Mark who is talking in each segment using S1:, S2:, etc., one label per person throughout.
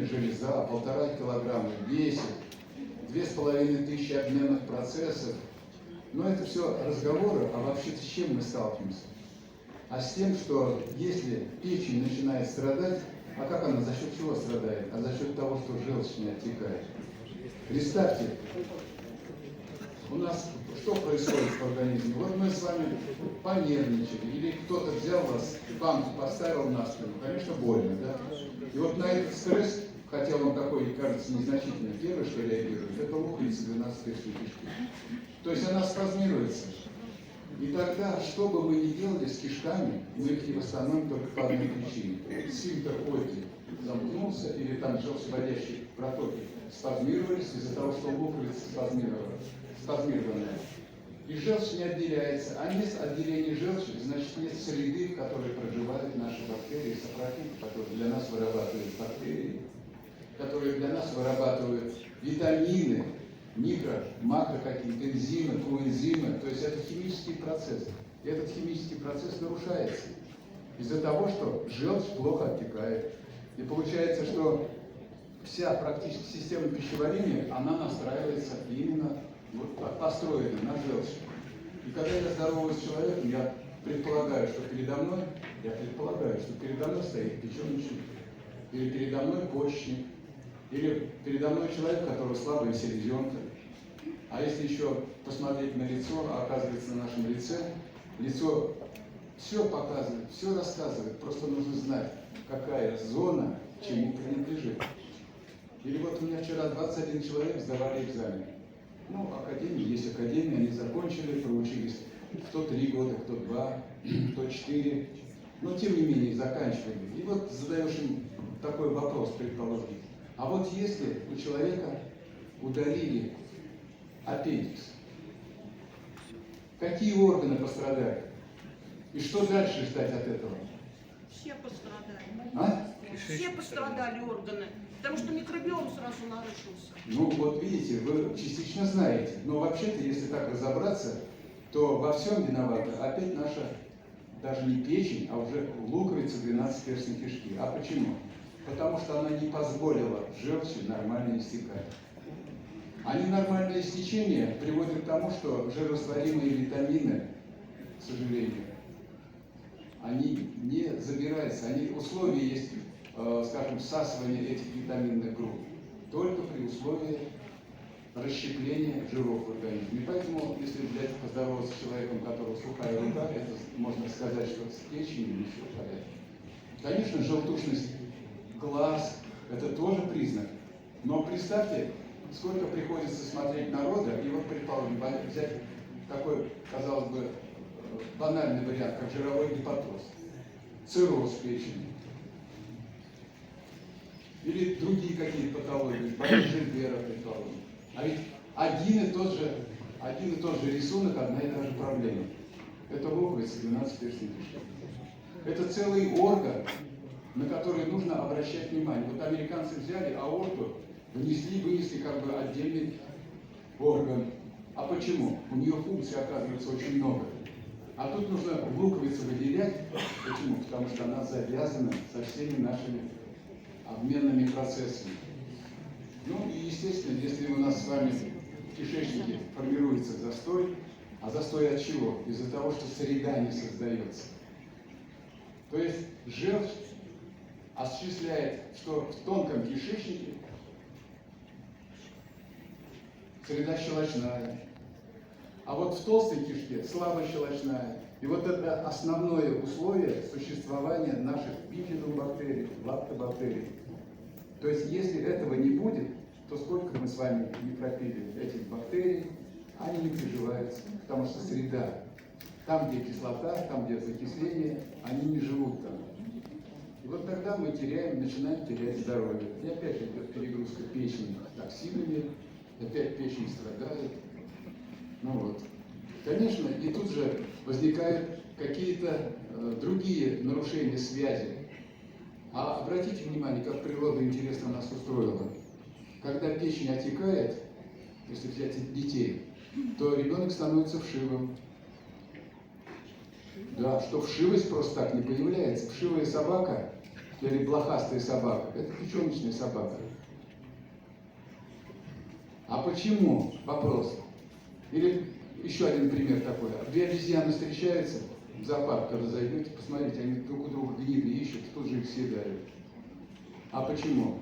S1: щитовидная железа, 1,5 килограмма весит, 2500 обменных процессов. Но это все разговоры, а вообще-то с чем мы сталкиваемся? А с тем, что если печень начинает страдать, а как она, за счет чего страдает? А за счет того, что желчь не оттекает. Представьте, у нас что происходит в организме? Вот мы с вами понервничали, или кто-то взял вас, банку поставил на спину, конечно, больно, да? И вот на этот стресс, хотя он такой, кажется, незначительный, первый, что реагирует, это луковица 12-перстной кишки. То есть она спазмируется. И тогда, что бы мы ни делали с кишками, мы их не восстановим только по одной причине. Сфинктер Ольги замкнулся, или там желчеводящие протоки спазмировались из-за того, что луковица спазмированная. И желчь не отделяется. А нет отделения желчи, значит нет среды, в которой проживают наши бактерии, сапрофиты, которые для нас вырабатывают бактерии, которые для нас вырабатывают витамины, микро, макро какие-то энзимы, коэнзимы. То есть это химический процесс. И этот химический процесс нарушается из-за того, что желчь плохо оттекает. И получается, что вся практически система пищеварения, она настраивается именно, вот, построена на желчь. И когда я здороваюсь с человеком, я предполагаю, что передо мной стоит печеночник, или передо мной почечник, или передо мной человек, у которого слабая селезенка. А если еще посмотреть на лицо, а оказывается на нашем лицо все показывает, все рассказывает, просто нужно знать, какая зона чему принадлежит. Или вот у меня вчера 21 человек сдавали экзамен. Ну, академии есть академия, они закончили, проучились. Кто 3 года, кто 2, кто 4. Но тем не менее заканчивали. И вот задаешь им такой вопрос, предположим. А вот если у человека удалили аппендикс, какие органы пострадали? И что дальше ждать от этого?
S2: Все пострадали.
S1: А?
S2: Все пострадали органы, потому что микробиом сразу нарушился.
S1: Ну вот видите, вы частично знаете. Но вообще-то, если так разобраться, то во всем виновата опять наша, даже не печень, а уже луковица 12-перстной кишки. А почему? Потому что она не позволила желчи нормально истекать. А ненормальное истечение приводит к тому, что жирорастворимые витамины, к сожалению, они не забираются. Условия есть, скажем, всасывания этих витаминных групп только при условии расщепления жиров в организме. И поэтому, если взять поздороваться с человеком, у которого сухая рука, это можно сказать, что с печенью не все в порядке. Конечно, желтушность глаз – это тоже признак. Но представьте, сколько приходится смотреть народа, и вот, предположим, взять такой, казалось бы, банальный вариант, как жировой гепатоз, цирроз печени, или другие какие-то патологии, болезнь Жильбера, предположим. А ведь один и тот же рисунок, одна и та же проблема. Это луковица 12-перстной кишки. Это целый орган, на который нужно обращать внимание. Вот американцы взяли аорту, вынесли как бы отдельный орган. А почему? У нее функций, оказывается, очень много. А тут нужно луковицу выделять. Почему? Потому что она завязана со всеми нашими обменными процессами. Ну и естественно, если у нас с вами в кишечнике формируется застой, а застой от чего? Из-за того, что среда не создается. То есть желчь осуществляет, что в тонком кишечнике среда щелочная, а вот в толстой кишке слабощелочная. И вот это основное условие существования наших бифидобактерий, лактобактерий. То есть если этого не будет, то сколько мы с вами не пропили этих бактерий, они не приживаются, потому что среда, там, где кислота, там, где закисление, они не живут там. И вот тогда мы начинаем терять здоровье. И опять идет перегрузка печени токсинами, опять печень страдает. Ну вот. Конечно, и тут же возникают какие-то другие нарушения связи. А обратите внимание, как природа интересно нас устроила. Когда печень отекает, если взять детей, то ребенок становится вшивым. Да, что вшивость просто так не появляется. Вшивая собака, или блохастая собака. Это печеночная собака. А почему? Вопрос. Или еще один пример такой. Две обезьяны встречаются в зоопарк, когда зайдете, посмотрите, они друг у друга гниды ищут, тут же их съедают. А почему?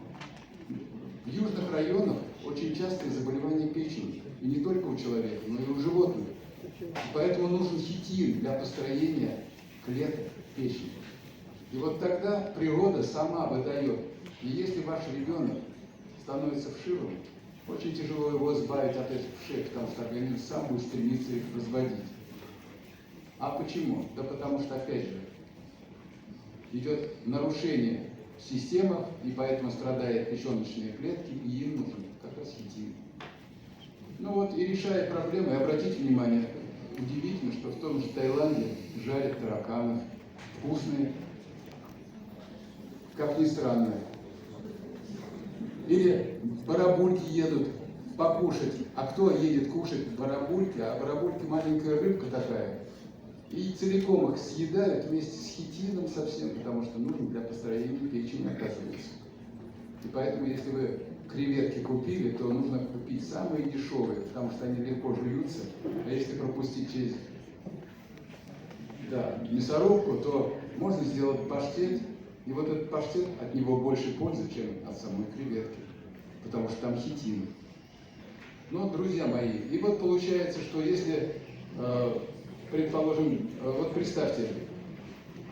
S1: В южных районах очень частые заболевания печени. И не только у человека, но и у животных. И поэтому нужен хитин для построения клеток печени. И вот тогда природа сама выдает. И если ваш ребенок становится вшивым, очень тяжело его избавить от этих вшей, потому что организм сам будет стремиться их разводить. А почему? Да потому что, опять же, идет нарушение в системах, и поэтому страдают печеночные клетки, и им нужен как раз хитин. Ну вот, и решая проблемы, и обратите внимание, удивительно, что в том же Таиланде жарят тараканов, вкусные, как ни странно. Или барабульки едут покушать. А кто едет кушать барабульки? А барабульки маленькая рыбка такая. И целиком их съедают вместе с хитином совсем, потому что нужно для построения печени, оказывается. И поэтому, если вы креветки купили, то нужно купить самые дешевые, потому что они легко жуются. А если пропустить через мясорубку, то можно сделать паштет. И вот этот паштет, от него больше пользы, чем от самой креветки, потому что там хитин. Но, друзья мои, и вот получается, что если, предположим, вот представьте,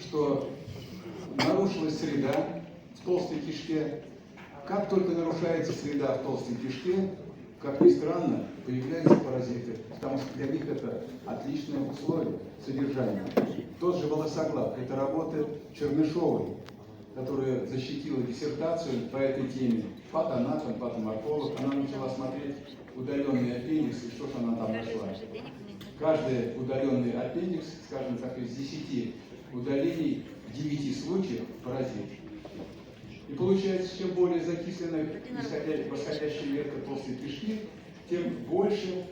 S1: что нарушилась среда в толстой кишке, как только нарушается среда в толстой кишке, как ни странно, появляются паразиты, потому что для них это отличное условие содержания. Тот же волосоглав, это работа Чернышовой, которая защитила диссертацию по этой теме, патоанатом, патоморфолог. Она начала смотреть удаленный аппендикс, и что же она там нашла? Каждый удаленный аппендикс, скажем так, из 10 удалений, в 9 случаях паразит. И получается, чем более закисленная восходящая ветка толстой кишки, тем больше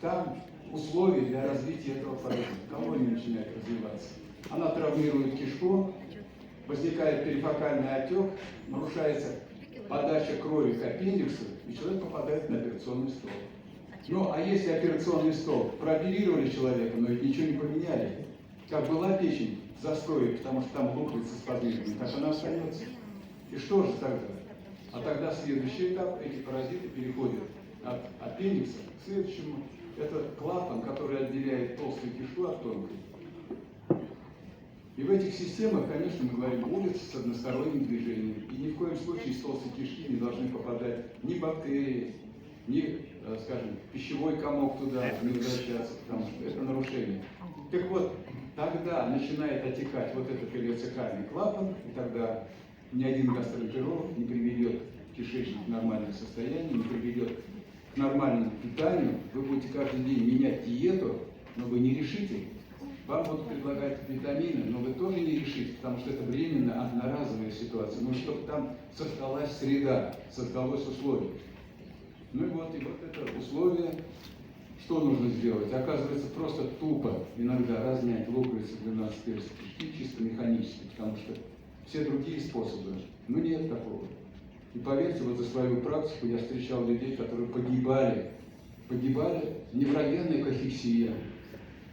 S1: там условий для развития этого паразита. Колония начинает развиваться. Она травмирует кишку, возникает перифокальный отек, нарушается подача крови к аппендиксу, и человек попадает на операционный стол. Ну, а если операционный стол прооперировали человека, но ведь ничего не поменяли, как была печень в застое, потому что там луковица спазмирована, так она остается. И что же тогда? А тогда следующий этап, эти паразиты переходят от аппендикса к следующему. Это клапан, который отделяет толстую кишку от тонкой. И в этих системах, конечно, мы говорим, улицы с односторонним движением. И ни в коем случае из толстой кишки не должны попадать ни бактерии, ни, скажем, пищевой комок туда не возвращаться, потому что это нарушение. Так вот, тогда начинает отекать вот этот илиоцекальный клапан, и тогда ни один гастроэнтеролог не приведет кишечник в нормальное состояние, не приведет к нормальному питанию. Вы будете каждый день менять диету, но вы не решите. Вам будут предлагать витамины, но вы тоже не решите, потому что это временно одноразовая ситуация. Но чтобы там создалась среда, создалось условие. Ну и вот это условие, что нужно сделать? Оказывается, просто тупо иногда разнять луковицу 12 перстов кишки чисто механически, потому что все другие способы, ну нет такого. И поверьте, вот за свою практику я встречал людей, которые погибали не в военной кахексии,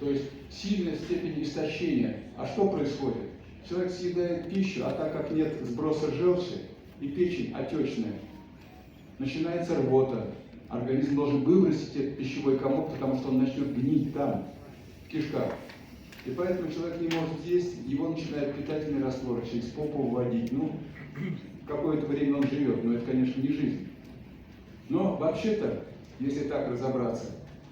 S1: то есть сильная степень истощения. А что происходит? Человек съедает пищу, а так как нет сброса желчи и печень отечная, начинается рвота. Организм должен выбросить этот пищевой комок, потому что он начнет гнить там, в кишках. И поэтому человек не может есть, его начинает питательный раствор через попу вводить. Ну, какое-то время он живет, но это, конечно, не жизнь. Но вообще-то, если так разобраться,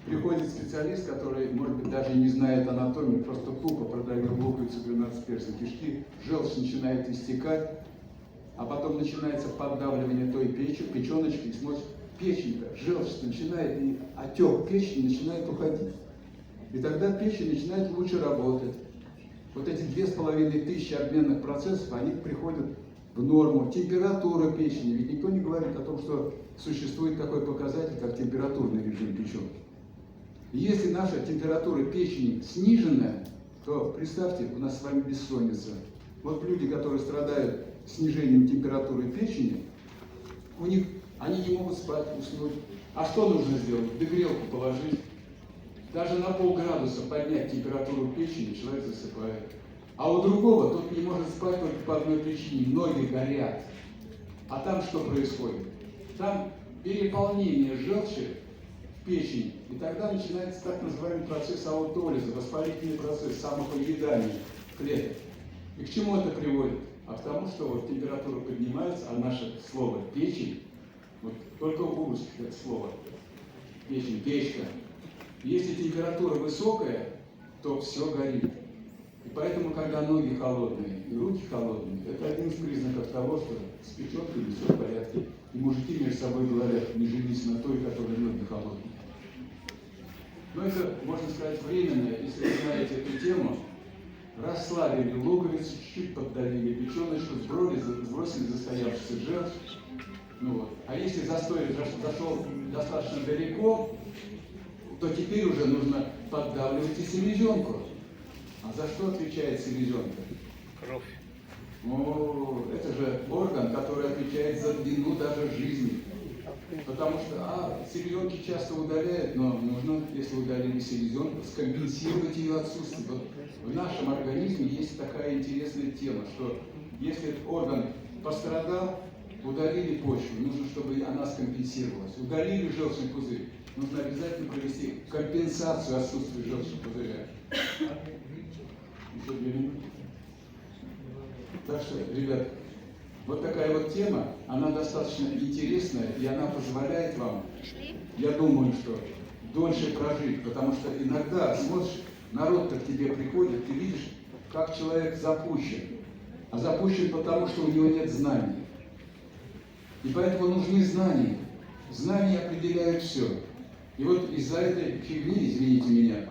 S1: приходит специалист, который, может быть, даже не знает анатомию, просто тупо продавил луковицу 12-перстной кишки, желчь начинает истекать, а потом начинается поддавливание той печеночки, и смотрит, печень-то, желчь начинает, и отек печени начинает уходить. И тогда печень начинает лучше работать. Вот эти 2500 обменных процессов, они приходят в норму. Температура печени, ведь никто не говорит о том, что существует такой показатель, как температурный режим печенки. И если наша температура печени сниженная, то представьте, у нас с вами бессонница. Вот люди, которые страдают снижением температуры печени, они не могут спать, уснуть. А что нужно сделать? В догрелку положить. Даже на полградуса поднять температуру печени, человек засыпает. А у другого тот не может спать только по одной причине. Ноги горят. А там что происходит? Там переполнение желчи в печени. И тогда начинается так называемый процесс аутолиза, воспалительный процесс самопоедания клеток. И к чему это приводит? А к тому, что вот температура поднимается, а наше слово печень, вот только у русских это слово, печень, печка. Если температура высокая, то все горит. И поэтому, когда ноги холодные и руки холодные, это один из признаков того, что с печенкой не все в порядке. И мужики между собой говорят, не женись на той, которой ноги холодные. Но это, можно сказать, временно, если вы знаете эту тему. Расслабили луковицу, чуть-чуть поддавили печеночку, сбросили застоявшийся желчь. Ну вот. А если застой зашел достаточно далеко, то теперь уже нужно поддавливать и селезенку. А за что отвечает селезенка?
S3: Кровь.
S1: Ну, это же орган, который отвечает за длину даже жизни. Потому что селезенки часто удаляют, но нужно, если удалили селезенку, скомпенсировать ее отсутствие. Вот в нашем организме есть такая интересная тема, что если орган пострадал, удалили почву, нужно, чтобы она скомпенсировалась. Удалили желчный пузырь, нужно обязательно провести компенсацию отсутствия желчного пузыря. Еще 2 минуты. Так что, ребят, вот такая вот тема, она достаточно интересная, и она позволяет вам, я думаю, что дольше прожить, потому что иногда смотришь, народ-то к тебе приходит, ты видишь, как человек запущен. А запущен потому, что у него нет знаний. И поэтому нужны знания. Знания определяют все. И вот из-за этой фигни, извините меня,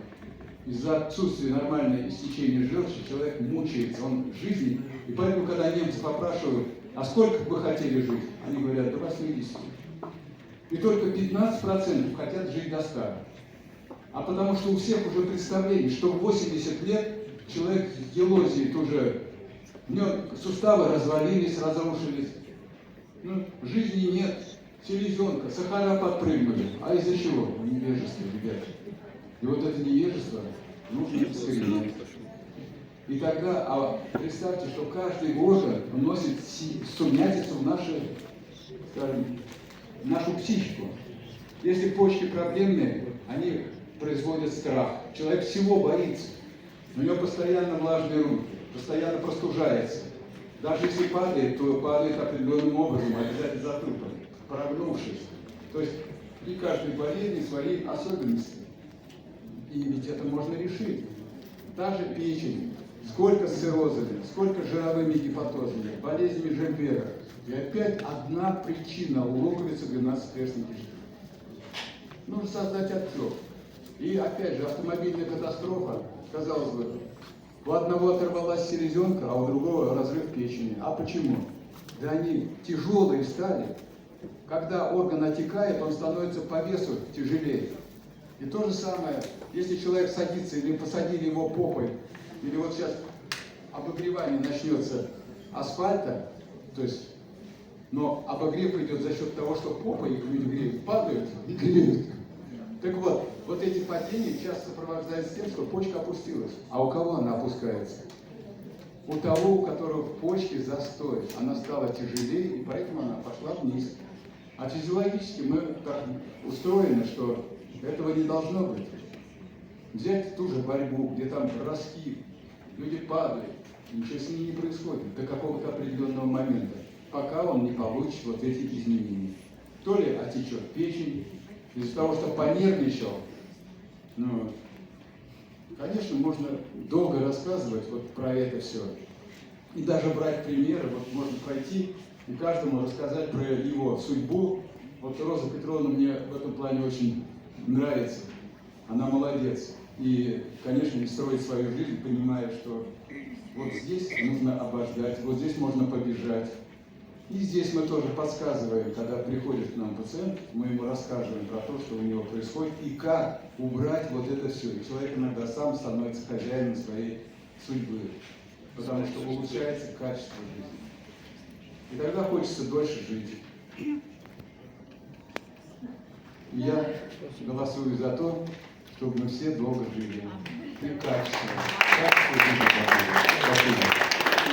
S1: из-за отсутствия нормального истечения желчи человек мучается, он в жизни. И поэтому, когда немцы попрашивают, а сколько бы вы хотели жить? Они говорят, до 80. И только 15% хотят жить до 100. А потому что у всех уже представление, что в 80 лет человек елозит уже, у него суставы развалились, разрушились. Ну, жизни нет, селезенка, сахара подпрыгнули. А из-за чего? Невежество, ребята. И вот это невежество нужно искоренять. И тогда, представьте, что каждый орган вносит сумятицу в нашу психику. Если почки проблемные, они производят страх. Человек всего боится. У него постоянно влажные руки, постоянно простужается. Даже если падает, то падает определенным образом, обязательно затылком, прогнувшись. То есть при каждой болезни свои особенности. И ведь это можно решить. Та же печень, сколько с циррозами, сколько жировыми гепатозами, болезнями Жильбера. И опять одна причина у луковицы 12-перстной кишки. Нужно создать отек. И опять же, автомобильная катастрофа, казалось бы, у одного оторвалась селезенка, а у другого разрыв печени. А почему? Да они тяжелые стали. Когда орган отекает, он становится по весу тяжелее. И то же самое, если человек садится или посадили его попой, или вот сейчас обогревание начнется асфальта, то есть, но обогрев идет за счет того, что попа и люди греют, падают и греют. Так вот, вот эти падения часто сопровождаются тем, что почка опустилась. А у кого она опускается? У того, у которого в почке застой. Она стала тяжелее, и поэтому она пошла вниз. А физиологически мы так устроены, что этого не должно быть. Взять ту же борьбу, где там раскид, люди падают, ничего с ними не происходит до какого-то определенного момента, пока он не получит вот эти изменения. То ли отечет печень, из-за того, что понервничал. Ну, конечно, можно долго рассказывать вот про это все. И даже брать примеры, вот можно пройти и каждому рассказать про его судьбу. Вот Роза Петровна мне в этом плане очень нравится. Она молодец. И, конечно, строит свою жизнь, понимая, что вот здесь нужно обождать, вот здесь можно побежать. И здесь мы тоже подсказываем, когда приходит к нам пациент, мы ему рассказываем про то, что у него происходит, и как убрать вот это все. И человек иногда сам становится хозяином своей судьбы. потому что улучшается качество жизни. И тогда хочется дольше жить. И я голосую за то, чтобы мы все долго жили и качественно жизни. Спасибо.